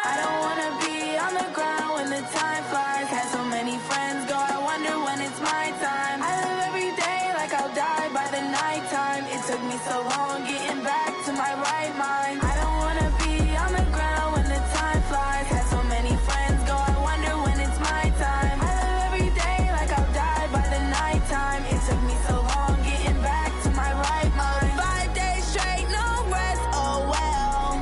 I don't wanna be on the ground when the time flies. Had so many friends go, I wonder when it's my time. I live every day like I'll die by the nighttime. It took me so long getting back to my right mind. I don't wanna be on the ground when the time flies. Had so many friends go, I wonder when it's my time. I live every day like I'll die by the nighttime. It took me so long getting back to my right mind. 5 days straight, no rest, oh well.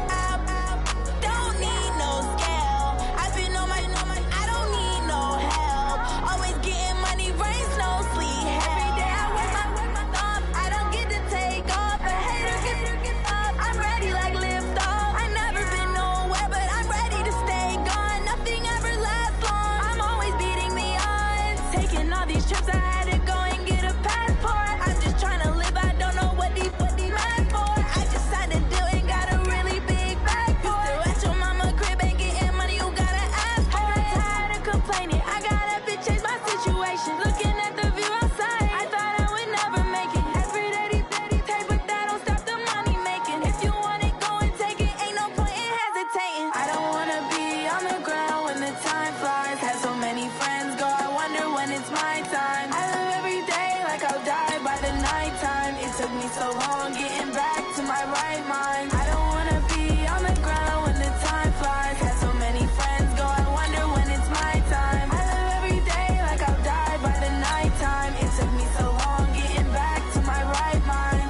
Don't need no scale. I've been on my, I don't need no help. Always getting money, rains, no sleep. Every day I work my thumb. I don't get to take off. A hater gets up. I'm ready like lift off. I never been nowhere, but I'm ready to stay gone. Nothing ever lasts long. I'm always beating the odds. Taking all these trips, I had to go and get a passport. I'm just trying to live. I don't know what these mad for. I just signed a deal and got a really big bag for it. Still at your mama crib and getting money, you gotta ask for it. I'm tired of complaining. I gotta bitch change my situation. Looking at the view outside, I thought I would never make it. Every day these take, but that don't stop the money making. If you want it, go and take it. Ain't no point in hesitating. I don't wanna be on the ground when the time flies. Had so many friends go, I wonder when it's my time. I live every day like I'll die by the nighttime. It took me so long getting back to my right mind. I don't wanna be on the ground when the time flies. Had so many friends go, I wonder when it's my time. I live every day like I'll die by the nighttime. It took me so long getting back to my right mind.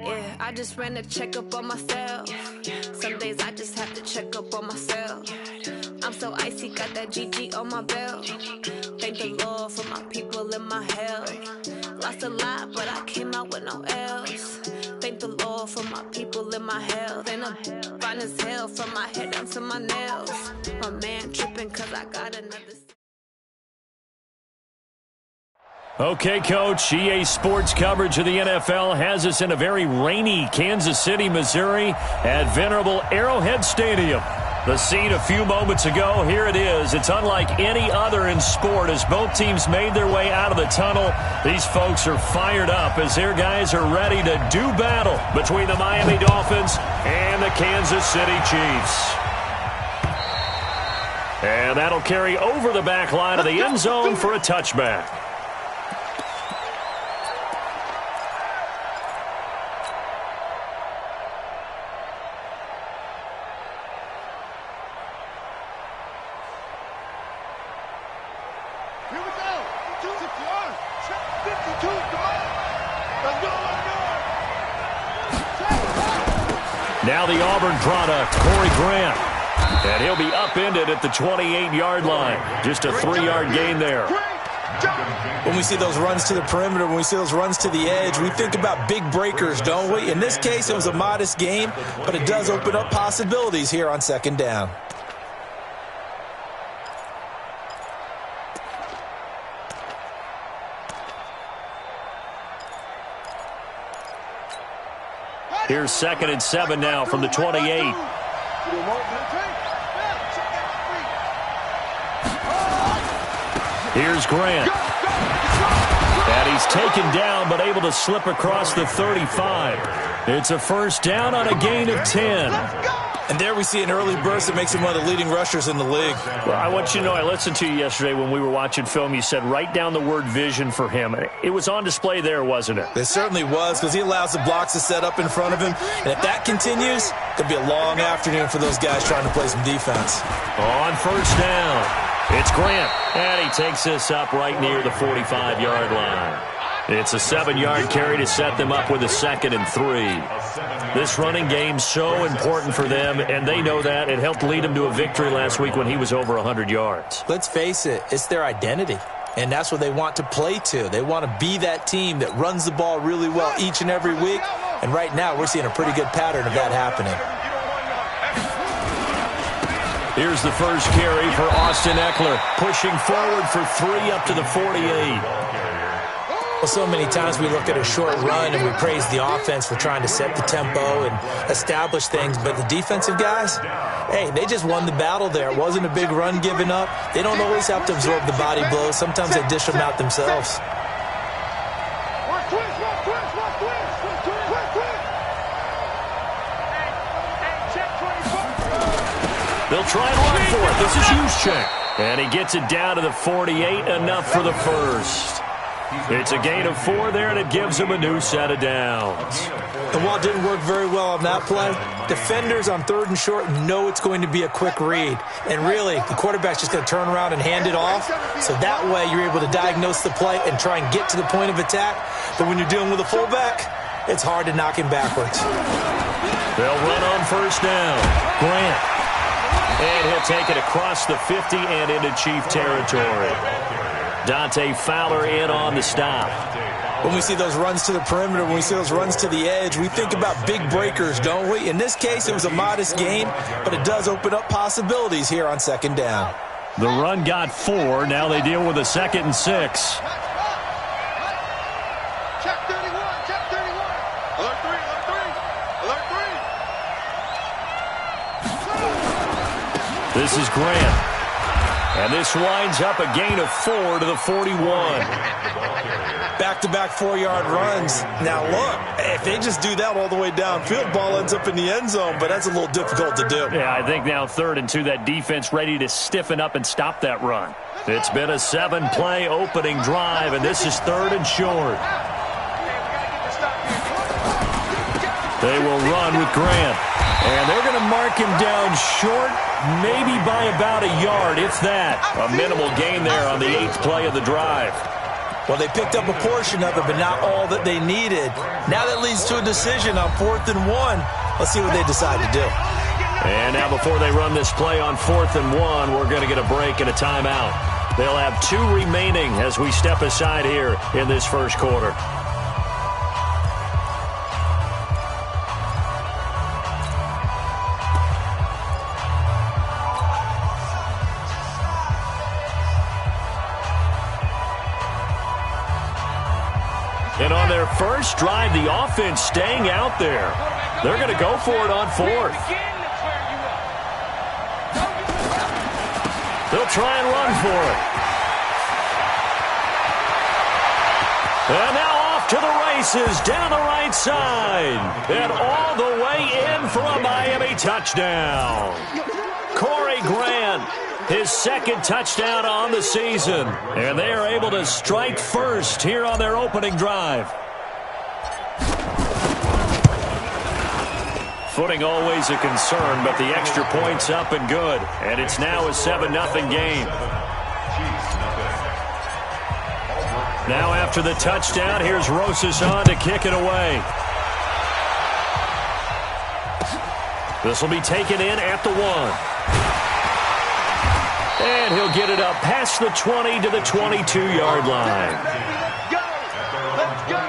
Yeah, I just ran a checkup on myself. Some days I just have to check up on myself. I'm so icy, got that GG on my belt. Thank the Lord for my people and my health. Lost a lot, but I came out with no L's. Thank the Lord for my people and my health. And I'm fine as hell from my head down to my nails. My man tripping cause I got another. Okay, Coach, EA Sports coverage of the NFL has us in a very rainy Kansas City, Missouri at venerable Arrowhead Stadium. The scene a few moments ago, here it is. It's unlike any other in sport as both teams made their way out of the tunnel. These folks are fired up as their guys are ready to do battle between the Miami Dolphins and the Kansas City Chiefs. And that'll carry over the back line of the end zone for a touchback. Now the Auburn product, Corey Grant. And he'll be upended at the 28-yard line. Just a 3-yard gain there. When we see those runs to the perimeter, when we see those runs to the edge, we think about big breakers, don't we? In this case, it was a modest gain, but it does open up possibilities here on second down. Here's 2nd and 7 now from the 28. Here's Grant. And he's taken down but able to slip across the 35. It's a first down on a gain of 10. And there we see an early burst that makes him one of the leading rushers in the league. Well, I want you to know, I listened to you yesterday when we were watching film. You said write down the word vision for him. It was on display there, wasn't it? It certainly was, because he allows the blocks to set up in front of him. And if that continues, it could be a long afternoon for those guys trying to play some defense. On first down, it's Grant. And he takes this up right near the 45-yard line. It's a 7-yard carry to set them up with a 2nd and 3. This running game's so important for them, and they know that. It helped lead them to a victory last week when he was over 100 yards. Let's face it, it's their identity, and that's what they want to play to. They want to be that team that runs the ball really well each and every week, and right now we're seeing a pretty good pattern of that happening. Here's the first carry for Austin Eckler, pushing forward for 3 up to the 48. Well, so many times we look at a short run and we praise the offense for trying to set the tempo and establish things, but the defensive guys, hey, they just won the battle there. It wasn't a big run given up. They don't always have to absorb the body blows. Sometimes they dish them out themselves. They'll try and run for it. This is Juszczyk. And he gets it down to the 48, enough for the first. It's a gain of 4 there, and it gives him a new set of downs. And while it didn't work very well on that play, defenders on 3rd and short know it's going to be a quick read. And really, the quarterback's just going to turn around and hand it off. So that way you're able to diagnose the play and try and get to the point of attack. But when you're dealing with a fullback, it's hard to knock him backwards. They'll run on first down. Grant. And he'll take it across the 50 and into Chief territory. Dante Fowler in on the stop. When we see those runs to the perimeter, when we see those runs to the edge, we think about big breakers, don't we? In this case, it was a modest gain, but it does open up possibilities here on 2nd down. The run got 4. Now they deal with a 2nd and 6. Check 31, check 31. Alert 3, alert 3, alert 3. This is Grant. And this winds up a gain of 4 to the 41. Back-to-back 4-yard runs. Now, look, if they just do that all the way downfield, ball ends up in the end zone, but that's a little difficult to do. Yeah, I think now 3rd and 2, that defense ready to stiffen up and stop that run. It's been a 7-play opening drive, and this is 3rd and short. They will run with Grant. And they're going to mark him down short, maybe by about a yard, if that. A minimal gain there on the 8th play of the drive. Well, they picked up a portion of it, but not all that they needed. Now that leads to a decision on 4th and 1. Let's see what they decide to do. And now before they run this play on 4th and 1, we're going to get a break and a timeout. They'll have 2 remaining as we step aside here in this first quarter. And on their first drive, the offense staying out there. They're going to go for it on 4th. They'll try and run for it. And now off to the races down the right side. And all the way in for a Miami touchdown. Corey Grant, his 2nd touchdown on the season. And they are able to strike first here on their opening drive. Footing always a concern, but the extra point's up and good. And it's now a 7-0 game. Now after the touchdown, here's Rosas on to kick it away. This will be taken in at the 1. And he'll get it up past the 20 to the 22-yard line. Let's go! Let's go!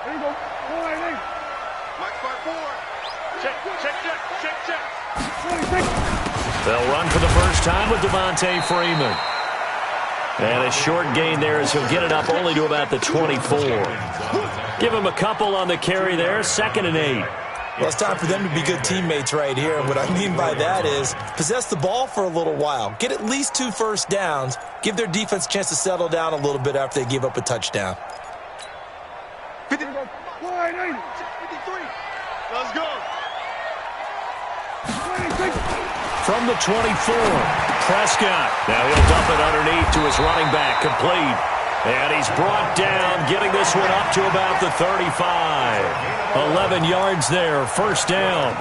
There you go. Mike 5-4. Check, check, check, check, check. They'll run for the first time with Devontae Freeman. And a short gain there as he'll get it up only to about the 24. Give him a couple on the carry there, 2nd and 8. Well, it's time for them to be good teammates right here. And what I mean by that is possess the ball for a little while. Get at least 2 first downs. Give their defense a chance to settle down a little bit after they give up a touchdown. 53. Let's go. From the 24, Prescott. Now he'll dump it underneath to his running back, complete. And he's brought down, getting this one up to about the 35. 11 yards there, first down.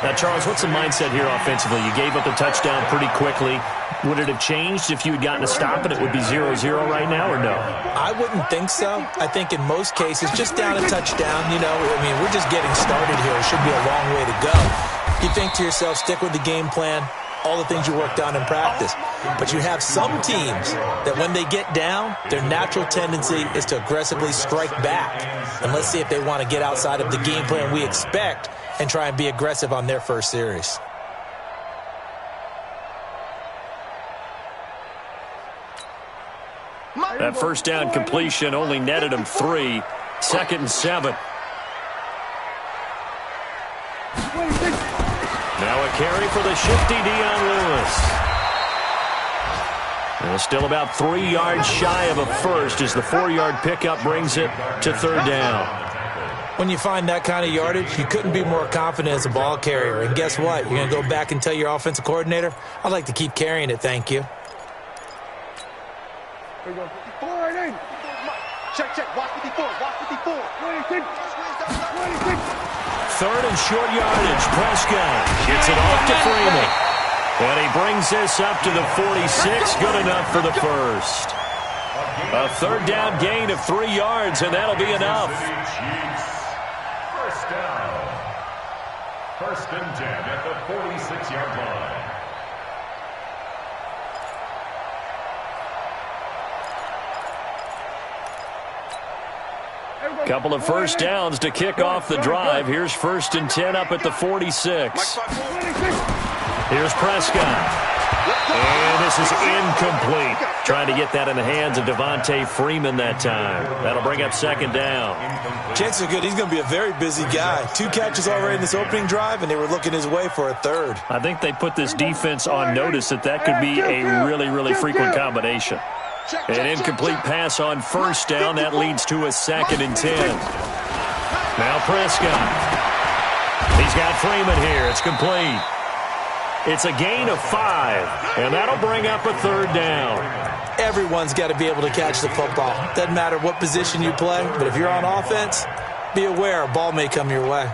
Now, Charles, what's the mindset here offensively? You gave up a touchdown pretty quickly. Would it have changed if you had gotten a stop and it would be 0-0 right now, or no? I wouldn't think so. I think in most cases, just down a touchdown, we're just getting started here. It should be a long way to go. You think to yourself, stick with the game plan, all the things you worked on in practice. But you have some teams that when they get down, their natural tendency is to aggressively strike back. And let's see if they want to get outside of the game plan we expect and try and be aggressive on their first series. That first down completion only netted him 3. 2nd and 7. Now a carry for the shifty Dion Lewis. And still about 3 yards shy of a first as the 4-yard pickup brings it to 3rd down. When you find that kind of yardage, you couldn't be more confident as a ball carrier. And guess what? You're going to go back and tell your offensive coordinator, I'd like to keep carrying it, thank you. Here we go. 54 and 8. Check, check. Watch 54. Watch 54. 26. 3rd and short yardage. Prescott gets it off to Freeman. And he brings this up to the 46. Good enough for the first. A 3rd down gain of 3 yards, and that'll be enough. First down. 1st and 10 at the 46-yard line. Couple of first downs to kick off the drive. Here's 1st and 10 up at the 46. Here's Prescott. And this is incomplete. Trying to get that in the hands of Devontae Freeman that time. That'll bring up 2nd down. Chances are good he's going to be a very busy guy. 2 catches already in this opening drive, and they were looking his way for a 3rd. I think they put this defense on notice that could be a really, really frequent combination. An incomplete pass on 1st down. That leads to a 2nd and 10. Now Prescott. He's got Freeman here. It's complete. It's a gain of 5, and that'll bring up a 3rd down. Everyone's got to be able to catch the football. Doesn't matter what position you play, but if you're on offense, be aware a ball may come your way.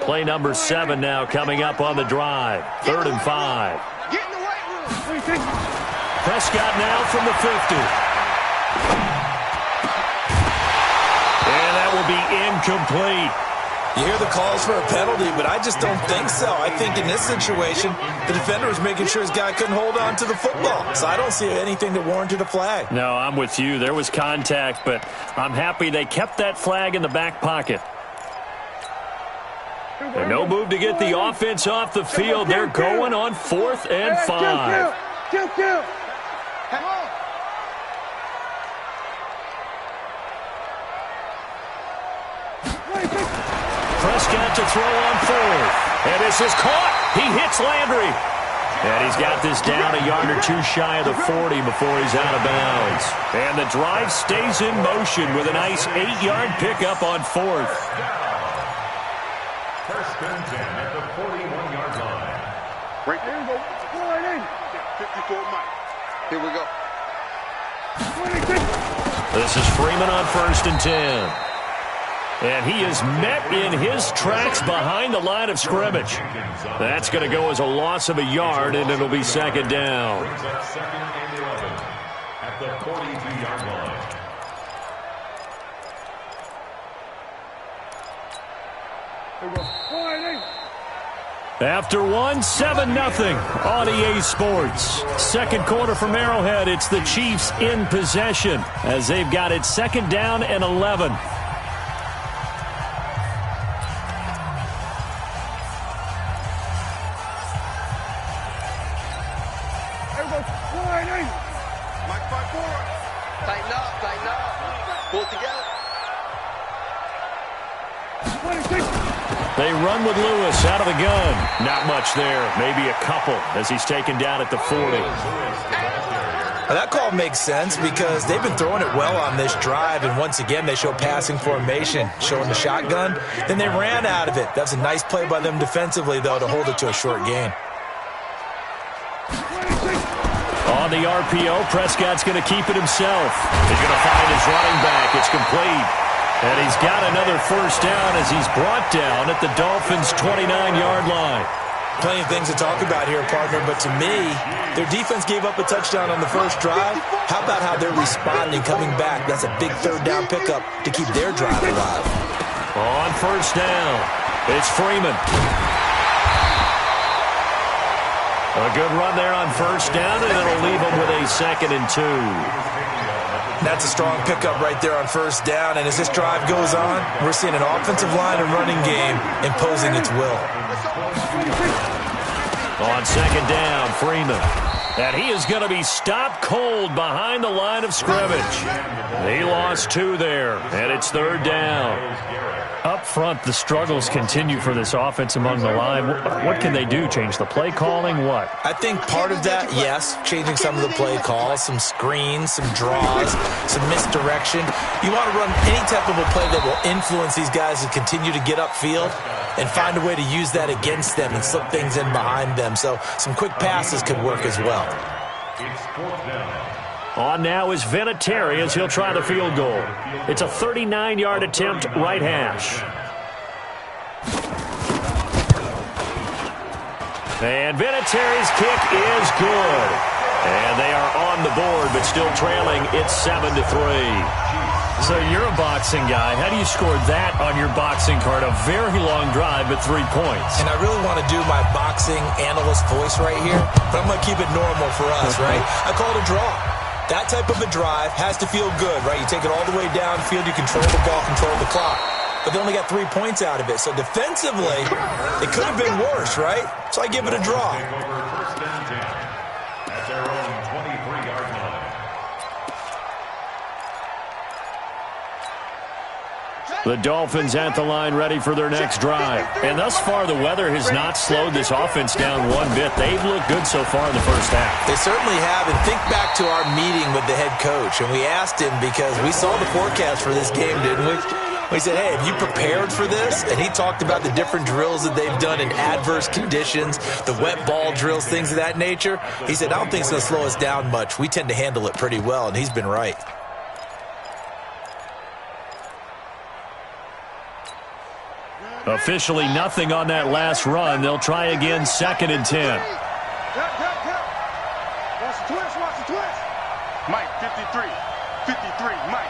Play number 7 now coming up on the drive. 3rd and 5. Get in the weight room. Prescott now from the 50. And that will be incomplete. You hear the calls for a penalty, but I just don't think so. I think in this situation, the defender was making sure his guy couldn't hold on to the football. So I don't see anything that warranted a flag. No, I'm with you. There was contact, but I'm happy they kept that flag in the back pocket. And no move to get the offense off the field. They're going on 4th and 5. Kill. Hang on. Prescott to throw on 4th. And this is caught. He hits Landry. And he's got this down a yard or 2 shy of the 40 before he's out of bounds. And the drive stays in motion with a nice 8-yard pickup on 4th. 1st and 10 at the 41-yard line. Right there. Here we go. 54 Mike. Here we go. 26. This is Freeman on 1st and 10. And he is met in his tracks behind the line of scrimmage. That's going to go as a loss of a yard, and it'll be 2nd down. Brings up 2nd and 11 at the 42-yard line. After 7-0 on EA Sports. 2nd quarter from Arrowhead. It's the Chiefs in possession as they've got it 2nd down and 11. Mike 5-4. Tighten up. Pull it together. 26. They run with Lewis out of the gun. Not much there. Maybe a couple as he's taken down at the 40. Now, that call makes sense because they've been throwing it well on this drive, and once again they show passing formation, showing the shotgun. Then they ran out of it. That's a nice play by them defensively, though, to hold it to a short gain. On the RPO, Prescott's going to keep it himself. He's going to find his running back. It's complete. And he's got another 1st down as he's brought down at the Dolphins' 29-yard line. Plenty of things to talk about here, partner, but to me, their defense gave up a touchdown on the first drive. How about how they're responding, coming back? That's a big 3rd down pickup to keep their drive alive. On 1st down, it's Freeman. A good run there on 1st down, and it'll leave him with a 2nd and 2. That's a strong pickup right there on 1st down, and as this drive goes on, we're seeing an offensive line and running game imposing its will. On second down, Freeman. And he is going to be stopped cold behind the line of scrimmage. He lost 2 there, and it's third down. Up front, the struggles continue for this offense among the line. What can they do? Change the play calling? What? I think part of that, yes, changing some of the play calls, some screens, some draws, some misdirection. You want to run any type of a play that will influence these guys to continue to get upfield and find a way to use that against them and slip things in behind them. So some quick passes could work as well. It's fourth down. On now is Vinatieri as he'll try the field goal. It's a 39-yard attempt, right hash. And Vinatieri's kick is good. And they are on the board, but still trailing. It's 7-3. So you're a boxing guy. How do you score that on your boxing card? A very long drive, but 3 points. And I really want to do my boxing analyst voice right here, but I'm going to keep it normal for us, right? I call it a draw. That type of a drive has to feel good, right? You take it all the way downfield, you control the ball, control the clock. But they only got 3 points out of it. So defensively, it could have been worse, right? So I give it a draw. Take over first and 10 at their own 23-yard line. The Dolphins at the line ready for their next drive. And thus far, the weather has not slowed this offense down one bit. They've looked good so far in the first half. They certainly have. And think back to our meeting with the head coach. And we asked him because we saw the forecast for this game, didn't we? We said, hey, have you prepared for this? And he talked about the different drills that they've done in adverse conditions, the wet ball drills, things of that nature. He said, I don't think it's going to slow us down much. We tend to handle it pretty well, and he's been right. Officially nothing on that last run. They'll try again, 2nd and 10. Watch the twist. Mike, 53. 53. Mike.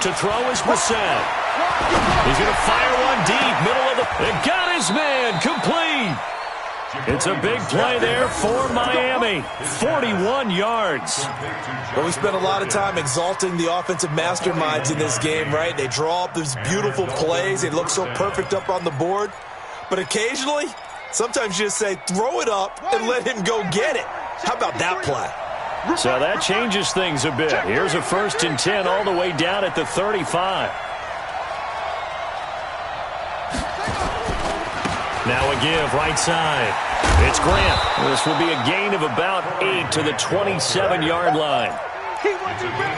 To throw is Brissett. He's going to fire one deep, middle of the... It got his man, complete. It's a big play there for Miami. 41 yards. Well, we spent a lot of time exalting the offensive masterminds in this game, right? They draw up these beautiful plays. They look so perfect up on the board. But occasionally, sometimes you just say, throw it up and let him go get it. How about that play? So that changes things a bit. Here's a 1st and 10 all the way down at the 35. Now a give, right side. It's Grant. This will be a gain of about 8 to the 27-yard line.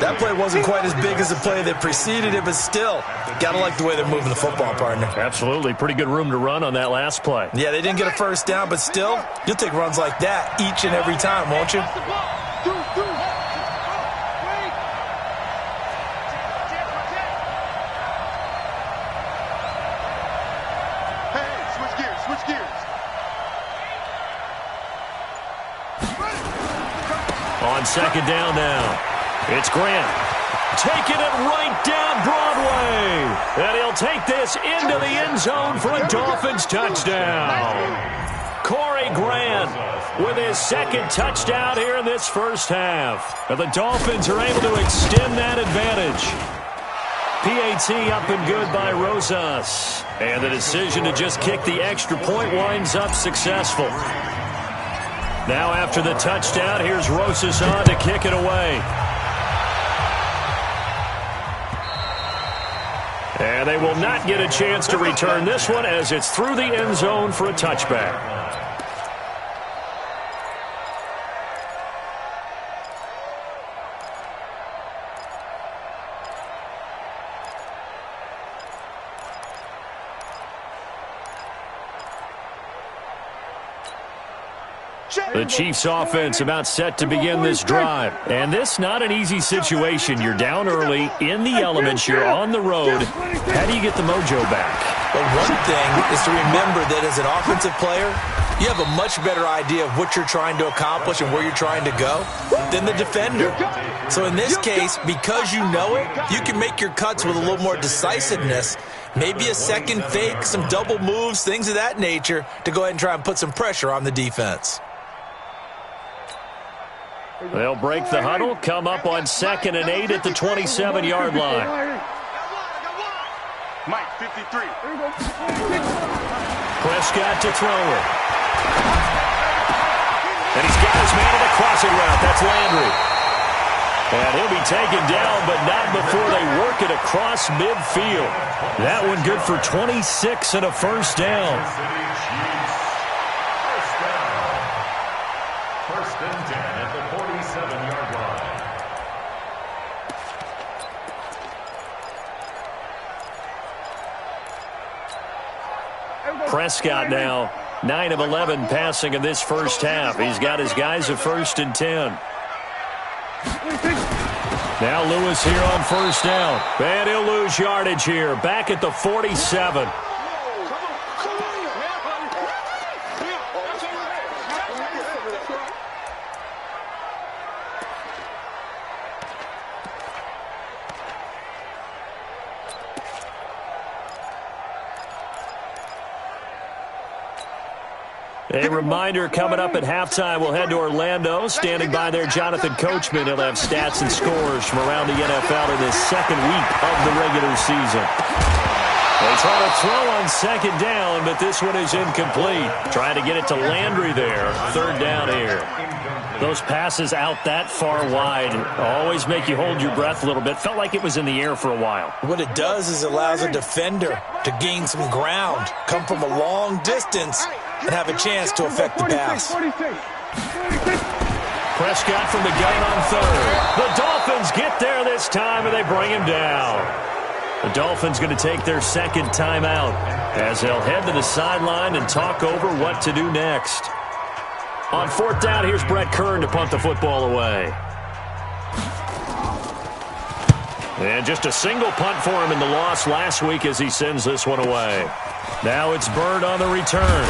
That play wasn't quite as big as the play that preceded it, but still, gotta like the way they're moving the football, partner. Absolutely. Pretty good room to run on that last play. Yeah, they didn't get a first down, but still, you'll take runs like that each and every time, won't you? Switch gears. On 2nd down now, it's Grant. Taking it right down Broadway. And he'll take this into the end zone for a Dolphins touchdown. Corey Grant with his 2nd touchdown here in this first half. And the Dolphins are able to extend that advantage. PAT up and good by Rosas. And the decision to just kick the extra point winds up successful. Now after the touchdown, here's Rosas on to kick it away. And they will not get a chance to return this one as it's through the end zone for a touchback. The Chiefs offense about set to begin this drive. And this not an easy situation. You're down early, in the elements, you're on the road. How do you get the mojo back? Well, one thing is to remember that as an offensive player, you have a much better idea of what you're trying to accomplish and where you're trying to go than the defender. So in this case, because you know it, you can make your cuts with a little more decisiveness. Maybe a second fake, some double moves, things of that nature to go ahead and try and put some pressure on the defense. They'll break the huddle, come up on 2nd and 8 at the 27-yard line. Mike, 53. Prescott to throw it. And he's got his man on the crossing route. That's Landry. And he'll be taken down, but not before they work it across midfield. That one good for 26 and a first down. First and 10 at the 47-yard line. Prescott now 9 of 11 passing in this first half. He's got his guys a first and 10. Now Lewis here on first down. And he'll lose yardage here. Back at the 47. A reminder, coming up at halftime, we'll head to Orlando. Standing by there, Jonathan Coachman. He'll have stats and scores from around the NFL in this second week of the regular season. They try to throw on second down, but this one is incomplete. Trying to get it to Landry there. Third down here. Those passes out that far wide always make you hold your breath a little bit. Felt like it was in the air for a while. What it does is allows a defender to gain some ground, come from a long distance, and have a chance to affect the pass. Prescott from the gun on third. The Dolphins get there this time, and they bring him down. The Dolphins going to take their second timeout as they'll head to the sideline and talk over what to do next. On fourth down, here's Brett Kern to punt the football away. And just a single punt for him in the loss last week as he sends this one away. Now it's Bird on the return.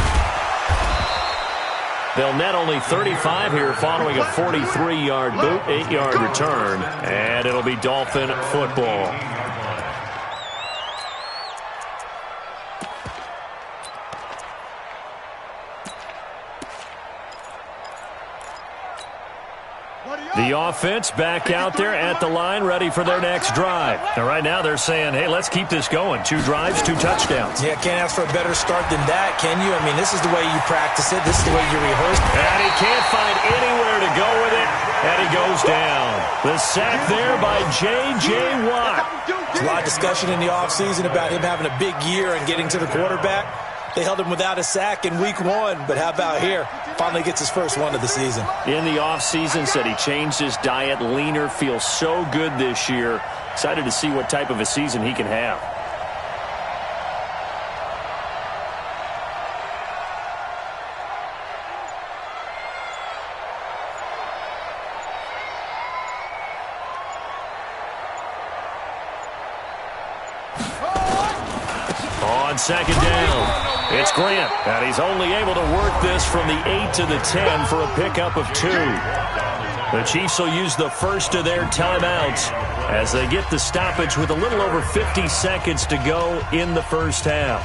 They'll net only 35 here following a 43-yard boot, 8-yard return, and it'll be Dolphin football. The offense back out there at the line, ready for their next drive. And right now they're saying, hey, let's keep this going. 2 drives, 2 touchdowns. Yeah, can't ask for a better start than that, can you? I mean, this is the way you practice it. This is the way you rehearse. And he can't find anywhere to go with it, and he goes down. The sack there by J.J. Watt. There's a lot of discussion in the offseason about him having a big year and getting to the quarterback. They held him without a sack in week 1, but how about here? Finally gets his first one of the season. In the offseason, said he changed his diet, leaner, feels so good this year. Excited to see what type of a season he can have. On second down. It's Grant, and he's only able to work this from the 8 to the 10 for a pickup of 2. The Chiefs will use the first of their timeouts as they get the stoppage with a little over 50 seconds to go in the first half.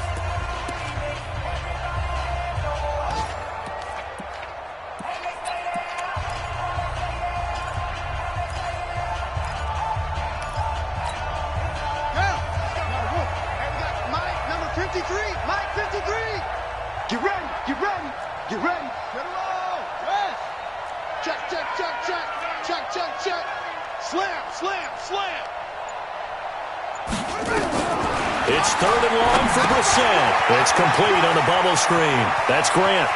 It's third and long for Brissett. It's complete on the bubble screen. That's Grant.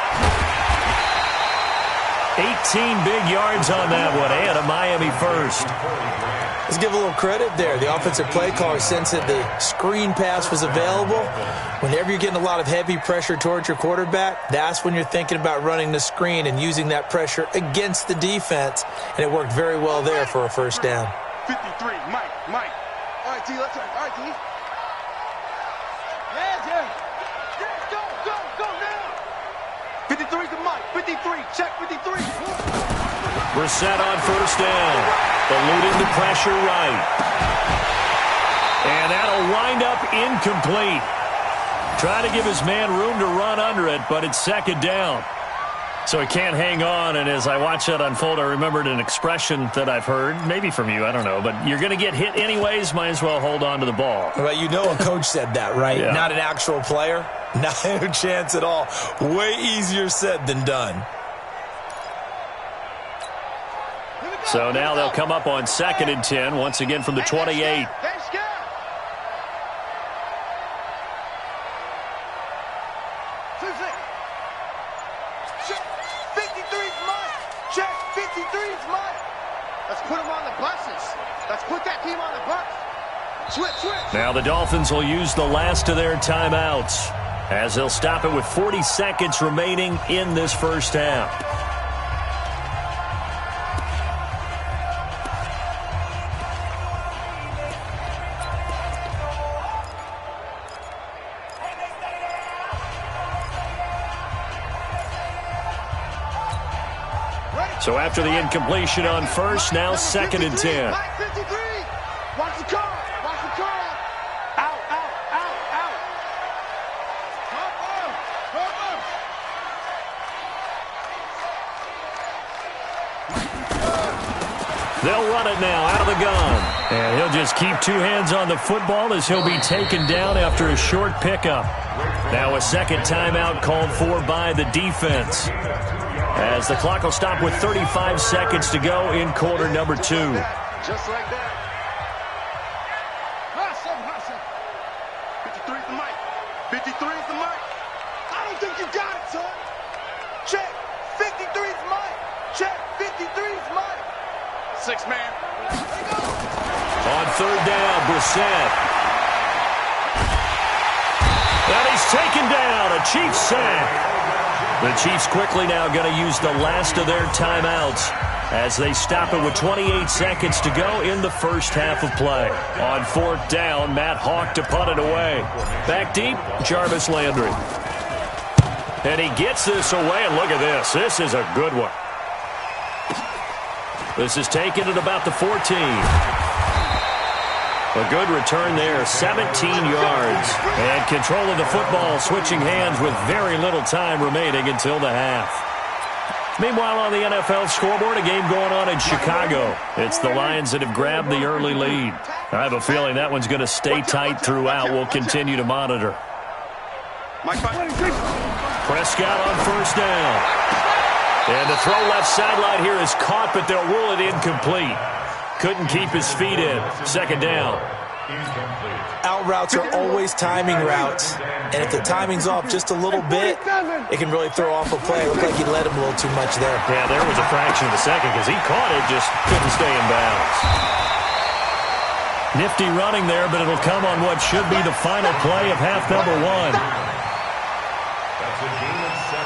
18 big yards on that one, and a Miami first. Let's give a little credit there. The offensive play caller sensed that the screen pass was available. Whenever you're getting a lot of heavy pressure towards your quarterback, that's when you're thinking about running the screen and using that pressure against the defense. And it worked very well there for a first down. 53, Mike. All right, T, let's go. All right, T. Yeah. Go now. 53 to Mike. 53, check 53. Brissett on first down. Eluding the pressure right. And that'll wind up incomplete. Trying to give his man room to run under it, but it's second down. So he can't hang on, and as I watch that unfold, I remembered an expression that I've heard, maybe from you, I don't know, but you're going to get hit anyways, might as well hold on to the ball. Well, you know a coach said that, right? Yeah. Not an actual player. No chance at all. Way easier said than done. So now they'll come up on 2nd and 10, once again from the 28. Now the Dolphins will use the last of their timeouts as they'll stop it with 40 seconds remaining in this first half. So after the incompletion on first, now 2nd and 10. Watch the car. Watch the car. Out, out, out, out. They'll run it now out of the gun. And he'll just keep two hands on the football as he'll be taken down after a short pickup. Now a second timeout called for by the defense, as the clock will stop with 35 seconds to go in quarter number 2. Just like that. 53 is the mic. 53 is the mic. I don't think you got it, son. Check. 53 is mic. Check. 53 is mic. 6 man. On third down, Brissett. And he's taken down. A Chiefs sack. The Chiefs quickly now going to use the last of their timeouts as they stop it with 28 seconds to go in the first half of play. On 4th down, Matt Hawk to punt it away. Back deep, Jarvis Landry. And he gets this away, and look at this. This is a good one. This is taken at about the 14. A good return there, 17 yards. And control of the football, switching hands with very little time remaining until the half. Meanwhile, on the NFL scoreboard, a game going on in Chicago. It's the Lions that have grabbed the early lead. I have a feeling that one's going to stay tight throughout. We'll continue to monitor. Prescott on first down. And the throw left sideline here is caught, but they'll rule it incomplete. Couldn't keep his feet in. 2nd down. Out routes are always timing routes, and if the timing's off just a little bit, it can really throw off a play. It looked like he let him a little too much there. Yeah, there was a fraction of a second because he caught it, just couldn't stay in bounds. Nifty running there, but it'll come on what should be the final play of half number 1. That's a gain of 7.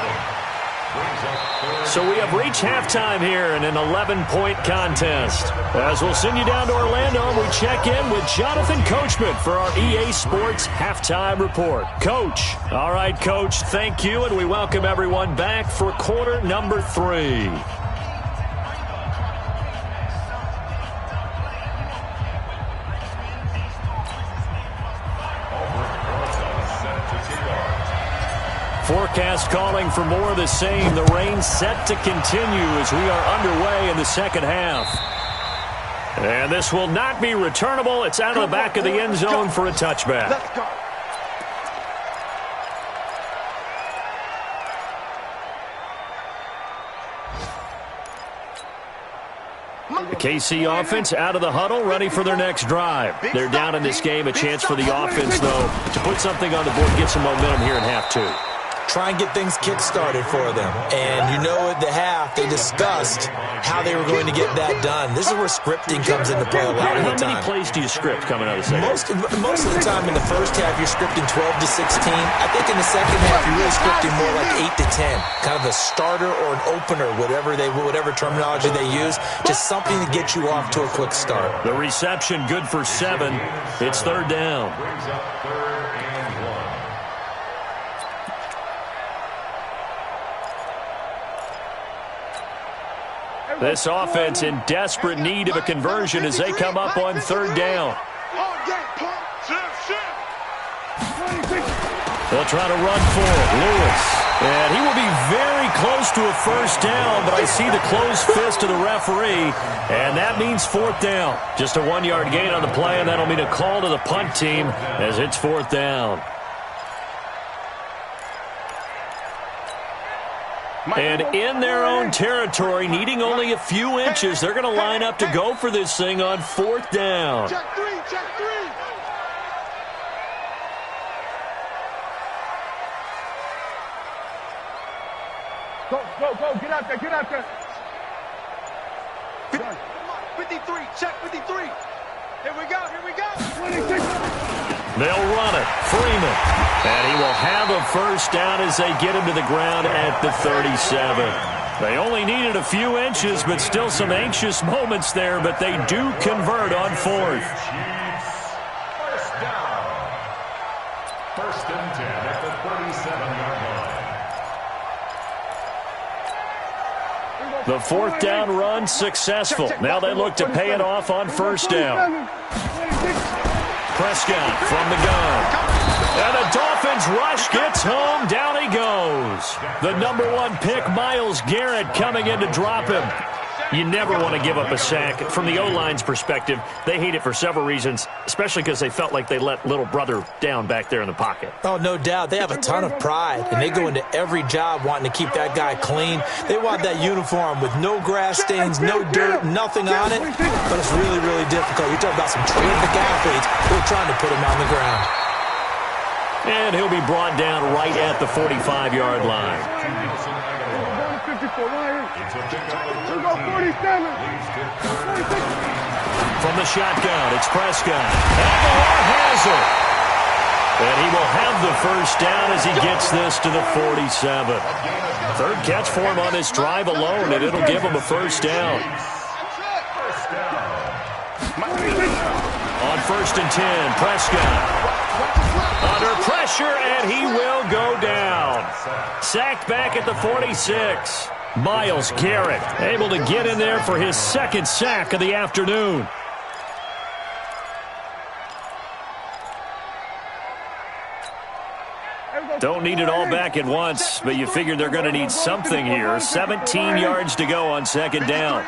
Brings up 3rd. So we have reached halftime here in an 11-point contest. As we'll send you down to Orlando, and we check in with Jonathan Coachman for our EA Sports Halftime Report. Coach. All right, Coach, thank you, and we welcome everyone back for quarter number 3. Forecast calling for more of the same. The rain set to continue as we are underway in the second half. And this will not be returnable. It's out of the back of the end zone for a touchback. Let's go. The KC offense out of the huddle, ready for their next drive. They're down in this game. A chance for the offense, though, to put something on the board, get some momentum here in half 2. Try and get things kick-started for them. And you know at the half, they discussed how they were going to get that done. This is where scripting comes into play a lot of the time. How many plays do you script coming out of the second? Most of the time in the first half, you're scripting 12 to 16. I think in the second half, you're really scripting more like 8 to 10. Kind of a starter or an opener, whatever terminology they use. Just something to get you off to a quick start. The reception good for 7. It's 3rd down. Brings up 3rd and 1. This offense in desperate need of a conversion as they come up on 3rd down. They'll try to run for it. Lewis. And he will be very close to a first down, but I see the closed fist of the referee, and that means 4th down. Just a 1-yard gain on the play, and that'll mean a call to the punt team as it's 4th down. And in their own territory, needing only a few inches, they're going to line up to go for this thing on 4th down. Check three, check three. Go, get out there. 53, check 53. Here we go. 26. They'll run it. Freeman. And he will have a first down as they get him to the ground at the 37. They only needed a few inches, but still some anxious moments there, but they do convert on 4th. First down. 1st and 10 at the 37-yard line. The 4th down run successful. Now they look to pay it off on 1st down. Prescott from the gun. And the Dolphins rush gets home. Down he goes. The #1 pick, Myles Garrett, coming in to drop him. You never want to give up a sack. From the O-line's perspective, they hate it for several reasons, especially because they felt like they let little brother down back there in the pocket. Oh, no doubt. They have a ton of pride, and they go into every job wanting to keep that guy clean. They want that uniform with no grass stains, no dirt, nothing on it. But it's really, really difficult. You're talking about some terrific athletes who are trying to put him on the ground. And he'll be brought down right at the 45-yard line. 54, right It's a pickup of 13. 47. From the shotgun, it's Prescott. Aguilar has it. And he will have the first down as he gets this to the 47. 3rd catch for him on this drive alone, and it'll give him a first down. On 1st and 10, Prescott. Under pressure, and he will go down. Sacked back at the 46. Myles Garrett able to get in there for his 2nd sack of the afternoon. Don't need it all back at once, but you figure they're going to need something here. 17 yards to go on 2nd down.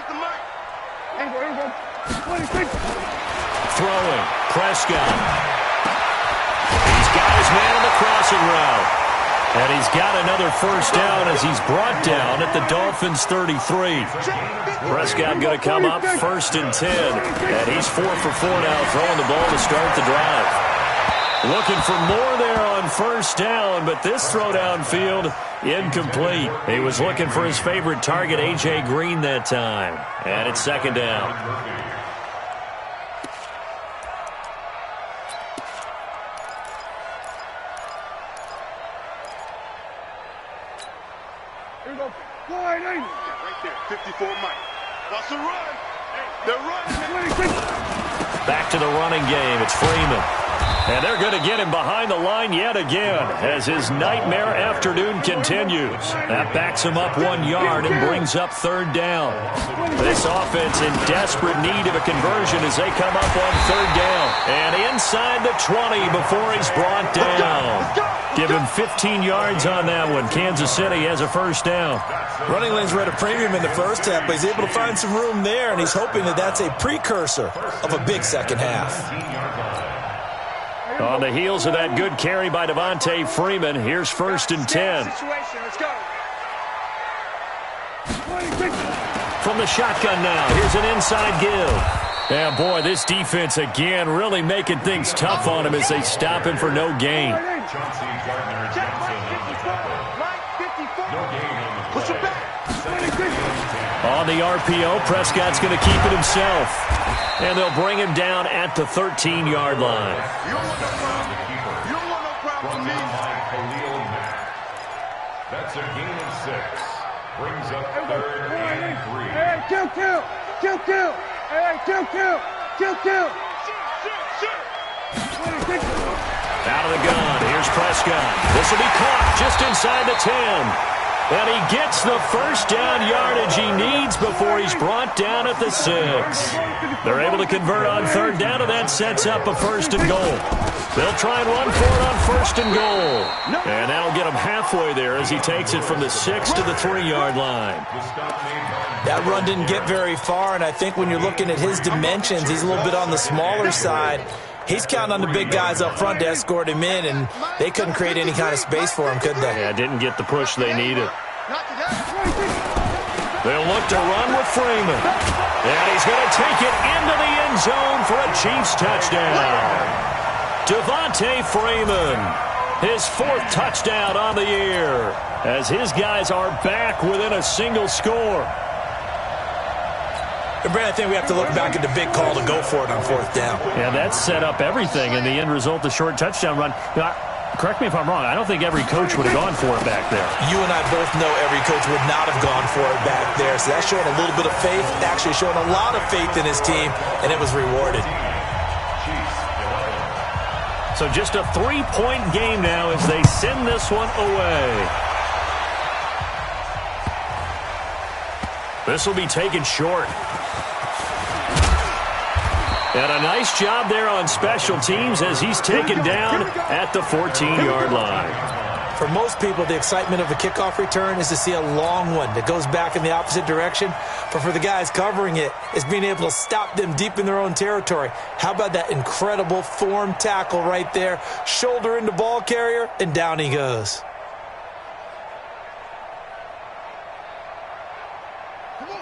Throwing, Prescott. He's got his man on the crossing route. And he's got another first down as he's brought down at the Dolphins' 33. Prescott going to come up 1st and 10. And he's 4 for 4 now, throwing the ball to start the drive. Looking for more there on 1st down, but this throw downfield, incomplete. He was looking for his favorite target, A.J. Green, that time. And it's 2nd down. Right there, 54 Mike. Watch the run. They're running. Back to the running game. It's Freeman. And they're going to get him behind the line yet again as his nightmare afternoon continues. That backs him up 1 yard and brings up 3rd down. This offense in desperate need of a conversion as they come up on 3rd down. And inside the 20 before he's brought down. Give him 15 yards on that one. Kansas City has a first down. Running lanes were at a premium in the first half, but he's able to find some room there, and he's hoping that that's a precursor of a big second half. On the heels of that good carry by Devontae Freeman, here's 1st and 10. From the shotgun now, here's an inside give. Yeah, boy, this defense again really making things tough on him as they stop him for no gain. On the RPO, Prescott's going to keep it himself. And they'll bring him down at the 13-yard line. You don't want no problem from me. That's a gain of 6. Brings up 3rd and 3. Hey, kill. Out of the gun, here's Prescott. This will be caught just inside the 10. And he gets the first down yardage he needs before he's brought down at the 6. They're able to convert on 3rd down, and that sets up a 1st and goal. They'll try and run for it on 1st and goal. And that'll get him halfway there as he takes it from the 6 to the 3-yard line. That run didn't get very far, and I think when you're looking at his dimensions, he's a little bit on the smaller side. He's counting on the big guys up front to escort him in, and they couldn't create any kind of space for him, could they? Yeah, didn't get the push they needed. Not today. They'll look to run with Freeman. And he's going to take it into the end zone for a Chiefs touchdown. Devontae Freeman, his 4th touchdown on the year, as his guys are back within a single score. And Brad, I think we have to look back at the big call to go for it on 4th down. Yeah, that set up everything in the end result, the short touchdown run. Correct me if I'm wrong, I don't think every coach would have gone for it back there. You and I both know every coach would not have gone for it back there. So that's showing a little bit of faith, actually showing a lot of faith in his team, and it was rewarded. So just a 3-point game now as they send this one away. This will be taken short. And a nice job there on special teams as he's taken down at the 14-yard line. For most people, the excitement of a kickoff return is to see a long one that goes back in the opposite direction. But for the guys covering it, it's being able to stop them deep in their own territory. How about that incredible form tackle right there? Shoulder into ball carrier, and down he goes.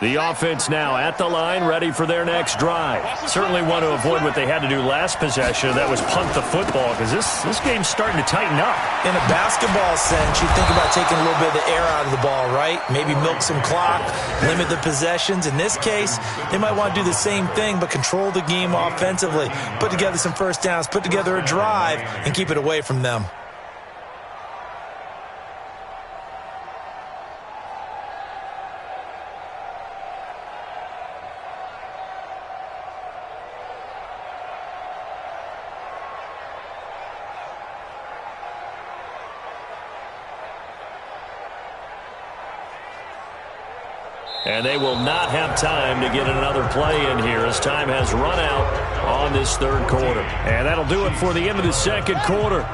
The offense now at the line, ready for their next drive. Certainly want to avoid what they had to do last possession. That was punt the football, because this game's starting to tighten up. In a basketball sense, you think about taking a little bit of the air out of the ball, right? Maybe milk some clock, limit the possessions. In this case, they might want to do the same thing, but control the game offensively. Put together some first downs, put together a drive, and keep it away from them. And they will not have time to get another play in here as time has run out on this 3rd quarter. And that'll do it for the end of the 2nd quarter.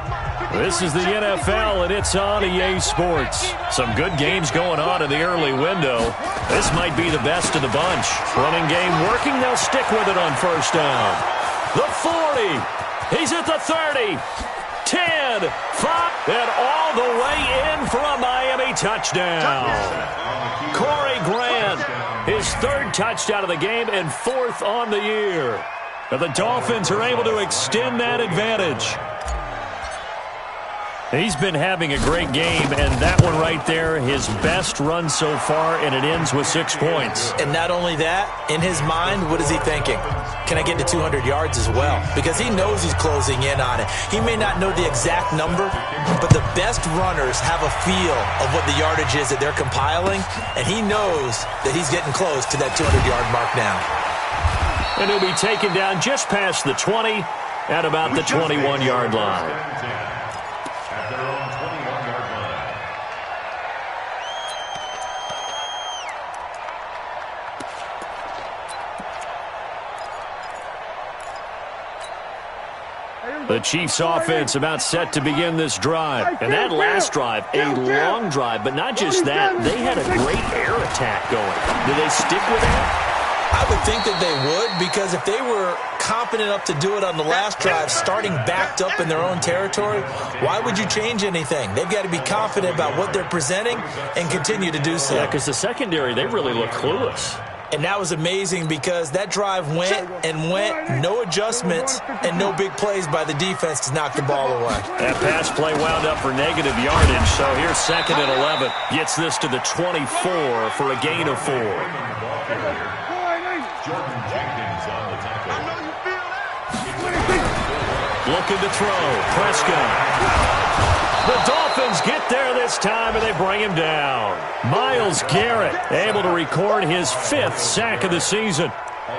This is the NFL, and it's on EA Sports. Some good games going on in the early window. This might be the best of the bunch. Running game working. They'll stick with it on 1st down. The 40. He's at the 30. 10, 5, and all the way in for a Miami touchdown. Corey Grant, his 3rd touchdown of the game and 4th on the year. And the Dolphins are able to extend that advantage. He's been having a great game, and that one right there, his best run so far, and it ends with 6 points. And not only that, in his mind, what is he thinking? Can I get to 200 yards as well? Because he knows he's closing in on it. He may not know the exact number, but the best runners have a feel of what the yardage is that they're compiling, and he knows that he's getting close to that 200-yard mark now. And he'll be taken down just past the 20 at about the 21-yard line. The Chiefs offense about set to begin this drive. And that last drive, a long drive, but not just that. They had a great air attack going. Do they stick with that? I would think that they would, because if they were confident enough to do it on the last drive, starting backed up in their own territory, why would you change anything? They've got to be confident about what they're presenting and continue to do so. Yeah, because the secondary, they really look clueless. And that was amazing because that drive went and went, no adjustments and no big plays by the defense to knock the ball away. That pass play wound up for negative yardage, so here's 2nd and 11. Gets this to the 24 for a gain of 4. Looking to throw. Prescott. The Dolphins get there this time, and they bring him down. Myles Garrett able to record his 5th sack of the season.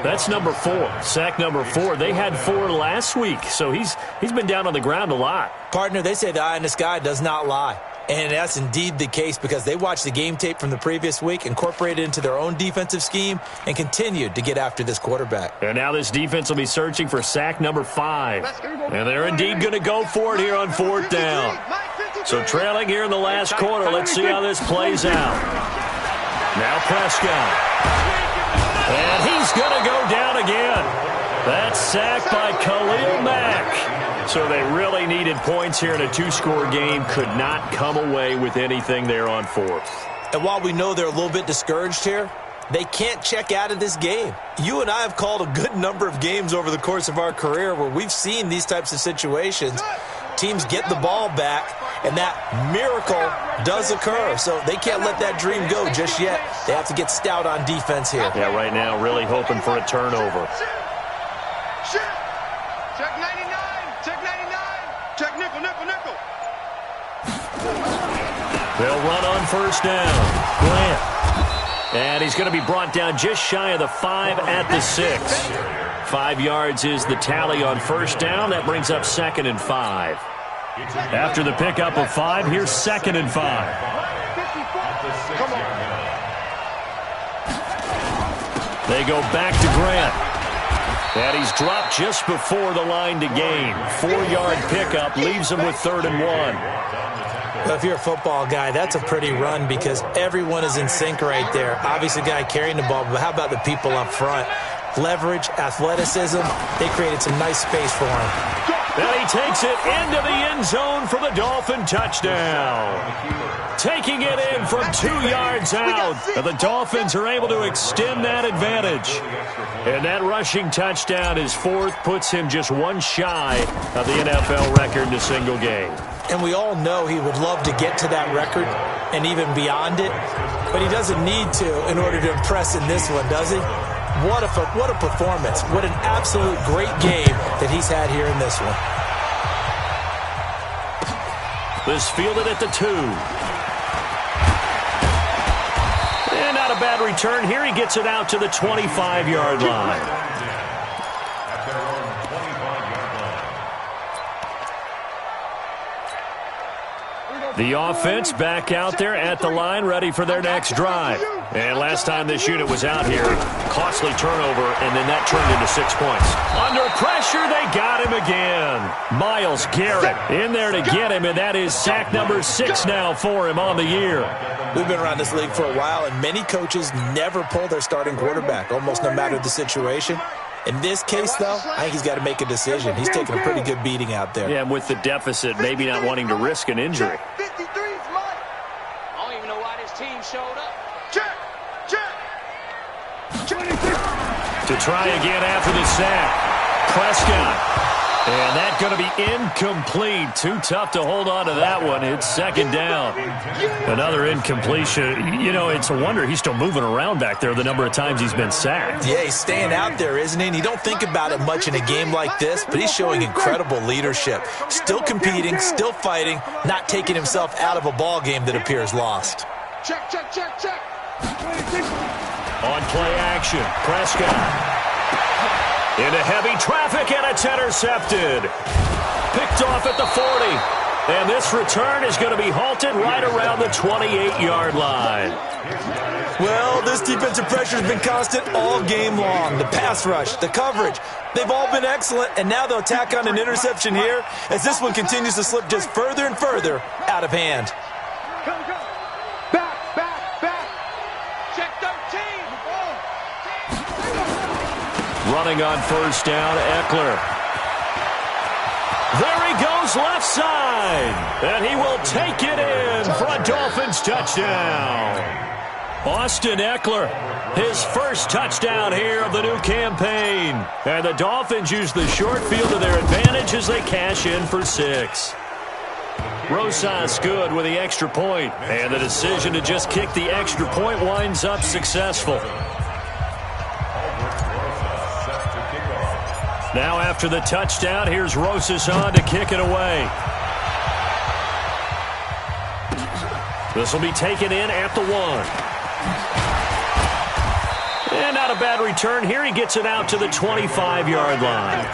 That's number 4. Sack number 4. They had 4 last week, so he's been down on the ground a lot. Partner, they say the eye in the sky does not lie. And that's indeed the case because they watched the game tape from the previous week, incorporated it into their own defensive scheme, and continued to get after this quarterback. And now this defense will be searching for sack number 5. And they're indeed going to go for it here on 4th down. So trailing here in the last quarter, let's see how this plays out. Now Prescott. And he's going to go down again. That's sacked by Khalil Mack. So they really needed points here in a 2-score game. Could not come away with anything there on 4th. And while we know they're a little bit discouraged here, they can't check out of this game. You and I have called a good number of games over the course of our career where we've seen these types of situations. Teams get the ball back, and that miracle does occur. So they can't let that dream go just yet. They have to get stout on defense here. Yeah, right now really hoping for a turnover. Check 99. Check 99. Check nickel, nickel, nickel. They'll run on first down. Grant. And he's going to be brought down just shy of the 5 at the 6. 5 yards is the tally on first down. That brings up 2nd and 5. After the pickup of 5, here's 2nd and 5. Come on. They go back to Grant. And he's dropped just before the line to gain. 4-yard pickup leaves him with 3rd and 1. Well, if you're a football guy, that's a pretty run because everyone is in sync right there. Obviously, the guy carrying the ball, but how about the people up front? Leverage, athleticism, they created some nice space for him. And he takes it into the end zone for the Dolphin touchdown. Taking it in from 2 yards out. And the Dolphins are able to extend that advantage. And that rushing touchdown, his 4th, puts him just 1 shy of the NFL record in a single game. And we all know he would love to get to that record and even beyond it. But he doesn't need to in order to impress in this one, does he? What a performance. What an absolute great game that he's had here in this one. This fielded at the 2. And not a bad return here. He gets it out to the 25-yard line. The offense back out there at the line, ready for their next drive. And last time this unit was out here, costly turnover, and then that turned into 6 points. Under pressure, they got him again. Myles Garrett in there to get him, and that is sack number 6 now for him on the year. We've been around this league for a while, and many coaches never pull their starting quarterback, almost no matter the situation. In this case, though, I think he's got to make a decision. He's taking a pretty good beating out there. Yeah, and with the deficit, maybe not wanting to risk an injury. 53's mine. I don't even know why this team showed up. Check. Check. To try again after the sack. Prescott. And that's going to be incomplete. Too tough to hold on to that one. It's 2nd down. Another incompletion. You know, it's a wonder he's still moving around back there the number of times he's been sacked. Yeah, he's staying out there, isn't he? And you don't think about it much in a game like this, but he's showing incredible leadership. Still competing, still fighting, not taking himself out of a ball game that appears lost. Check. On play action, Prescott. Into heavy traffic, and it's intercepted. Picked off at the 40. And this return is going to be halted right around the 28-yard line. Well, this defensive pressure has been constant all game long. The pass rush, the coverage, they've all been excellent, and now they'll tack on an interception here as this one continues to slip just further and further out of hand. Running on first down, Eckler. There he goes left side. And he will take it in for a Dolphins touchdown. Austin Eckler, his first touchdown here of the new campaign. And the Dolphins use the short field to their advantage as they cash in for 6. Rosas good with the extra point. And the decision to just kick the extra point winds up successful. Now after the touchdown, here's Rosas on to kick it away. This will be taken in at the 1. And not a bad return here. He gets it out to the 25-yard line.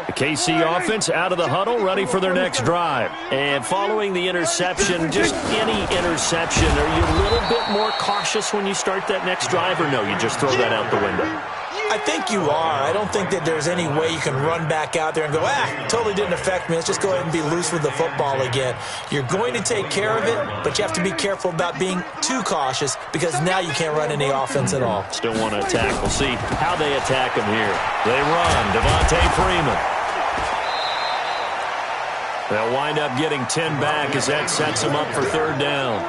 The KC offense out of the huddle, ready for their next drive. And following the interception, just any interception, are you a little bit more cautious when you start that next drive, or no, you just throw that out the window? I think you are. I don't think that there's any way you can run back out there and go, totally didn't affect me. Let's just go ahead and be loose with the football again. You're going to take care of it, but you have to be careful about being too cautious because now you can't run any offense at all. Still want to attack. We'll see how they attack him here. They run. Devontae Freeman. They'll wind up getting 10 back as that sets them up for third down.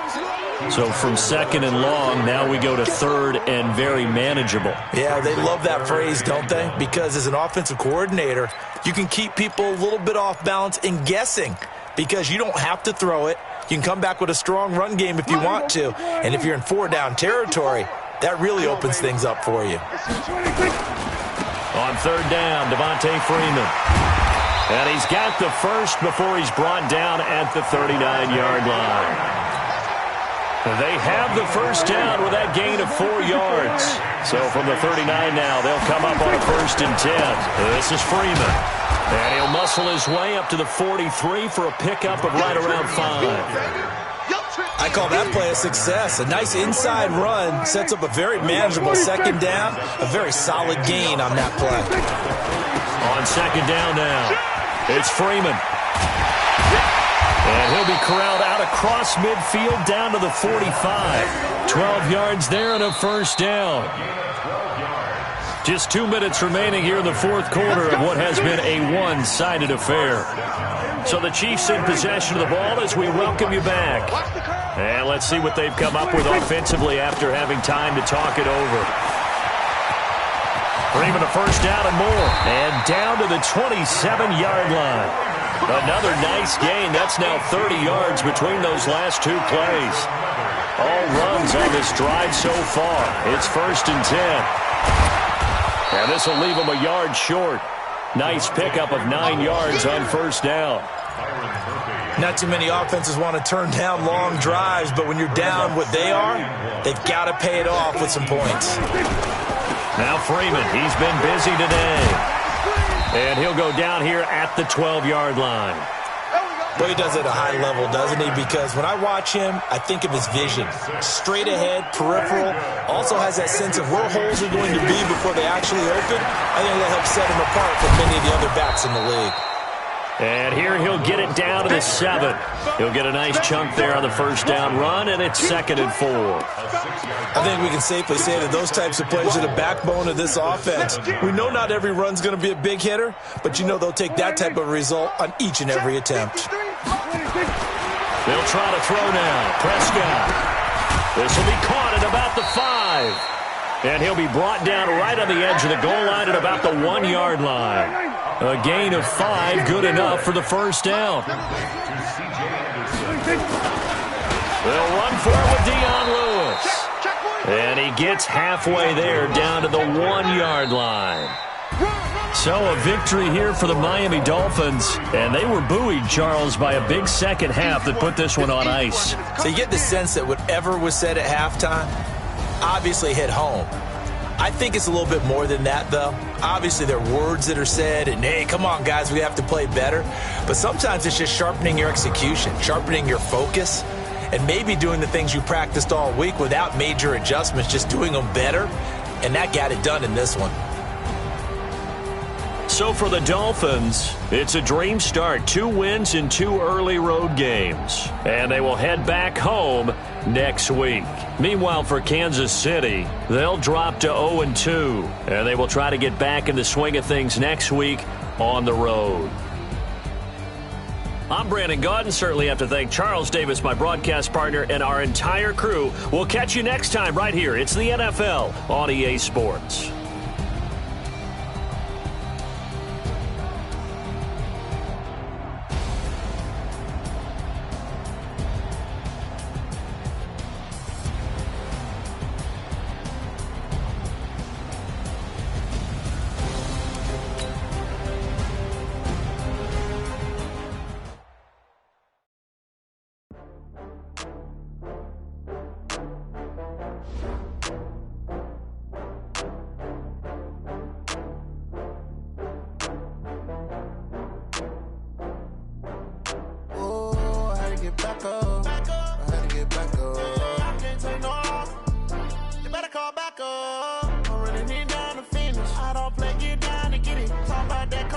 So from second and long, now we go to third and very manageable. Yeah, they love that phrase, don't they? Because as an offensive coordinator, you can keep people a little bit off balance and guessing because you don't have to throw it. You can come back with a strong run game if you want to. And if you're in four-down territory, that really opens things up for you. On third down, Devontae Freeman. And he's got the first before he's brought down at the 39-yard line. They have the first down with that gain of 4 yards. So from the 39 now, they'll come up on a 1st and 10. This is Freeman. And he'll muscle his way up to the 43 for a pickup of right around 5. I call that play a success. A nice inside run sets up a very manageable second down. A very solid gain on that play. On second down now, it's Freeman. And he'll be corralled out across midfield down to the 45. 12 yards there and a first down. Just 2 minutes remaining here in the fourth quarter of what has been a one-sided affair. So the Chiefs in possession of the ball as we welcome you back. And let's see what they've come up with offensively after having time to talk it over. Freeman a first down and more. And down to the 27-yard line. Another nice gain. That's now 30 yards between those last 2 plays. All runs on this drive so far. It's 1st and 10. And this will leave them a yard short. Nice pickup of 9 yards on first down. Not too many offenses want to turn down long drives, but when you're down what they are, they've got to pay it off with some points. Now Freeman, he's been busy today. And he'll go down here at the 12-yard line. Well, he does it at a high level, doesn't he? Because when I watch him, I think of his vision. Straight ahead, peripheral. Also has that sense of where holes are going to be before they actually open. I think that helps set him apart from many of the other backs in the league. And here he'll get it down to the 7. He'll get a nice chunk there on the first down run, and it's 2nd and 4. I think we can safely say that those types of plays are the backbone of this offense. We know not every run's going to be a big hitter, but you know they'll take that type of result on each and every attempt. They'll try to throw now. Prescott. This will be caught at about the 5. And he'll be brought down right on the edge of the goal line at about the 1-yard line. A gain of 5, good enough for the first down. They'll run for it with Dion Lewis. And he gets halfway there down to the 1-yard line. So a victory here for the Miami Dolphins. And they were buoyed, Charles, by a big second half that put this one on ice. So you get the sense that whatever was said at halftime obviously hit home. I think it's a little bit more than that, though. Obviously, there are words that are said, and, hey, come on, guys, we have to play better. But sometimes it's just sharpening your execution, sharpening your focus, and maybe doing the things you practiced all week without major adjustments, just doing them better, and that got it done in this one. So for the Dolphins, it's a dream start. 2 wins in 2 early road games. And they will head back home next week. Meanwhile, for Kansas City, they'll drop to 0-2. And they will try to get back in the swing of things next week on the road. I'm Brandon Gaudin. Certainly have to thank Charles Davis, my broadcast partner, and our entire crew. We'll catch you next time right here. It's the NFL on EA Sports.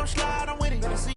slide, I'm with it. Gonna see